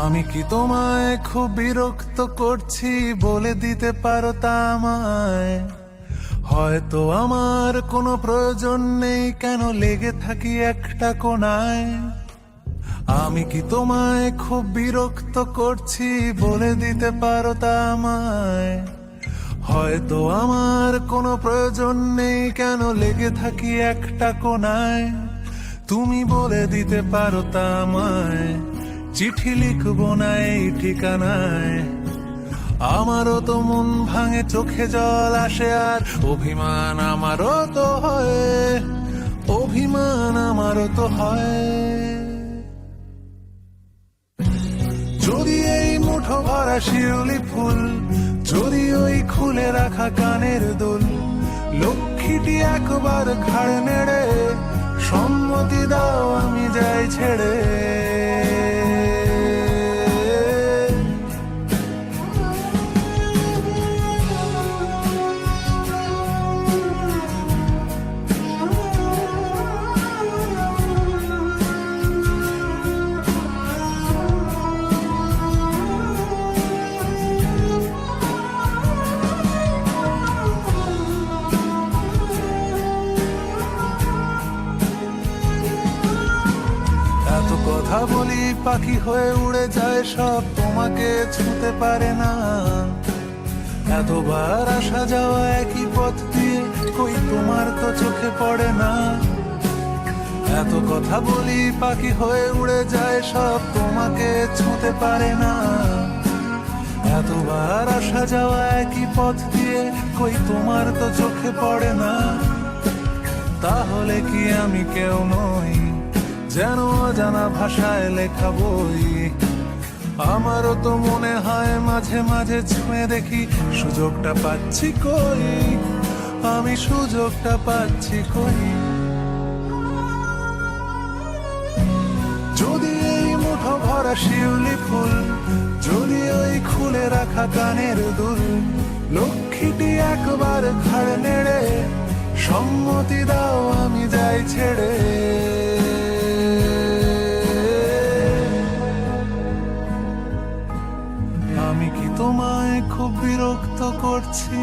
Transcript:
আমি কি তোমায় খুব বিরক্ত করছি বলে দিতে পারো তা আমায়? হয়তো আমার কোনো প্রয়োজন নেই, কেন লেগে থাকি একটা কোণায়। আমি কি তোমায় খুব বিরক্ত করছি বলে দিতে পারো তা আমায়? হয়তো আমার কোনো প্রয়োজন নেই, কেন লেগে থাকি একটা কোণায়। তুমি বলে দিতে পারো তা আমায়, চিঠি লিখবো না এই ঠিকানায়। আমারও তো মন ভাঙে, চোখে জল আসে, আর অভিমান আমারও তো হয়, অভিমান আমারও তো হয়। যদি এই মুঠো ভরা শিউলি ফুল, যদি ওই খুলে রাখা কানের দুল, লক্ষ্মীটি একবার ঘাড় নেড়ে সম্মতি দাও আমি যাই ছেড়ে। এত কথা বলি পাখি হয়ে উড়ে যায় সব, তোমাকে ছুঁতে পারে না। এতবার আসা যাওয়া একই পথ দিয়ে, কই তোমার তো চোখে পড়ে না। এত কথা বলি পাখি হয়ে উড়ে যায় সব, তোমাকে ছুঁতে পারে না। এতবার আসা যাওয়া একই পথ দিয়ে, কই তোমার তো চোখে পড়ে না। তাহলে কি আমি কেউ নই, যেন অজানা ভাষায় লেখা বই? আমারও তো মনে হয় মাঝে মাঝে ছুঁয়ে দেখি, সুযোগটা পাচ্ছি কই, আমি সুযোগটা পাচ্ছি কই। যদি এই মুঠো ভরা শিউলি ফুল, যদি ওই খুলে রাখা কানের দুল, লক্ষ্মীটি একবার ঘাড় নেড়ে সম্মতি দাও আমি যাই ছেড়ে। আমি কি তোমায় খুব বিরক্ত করছি?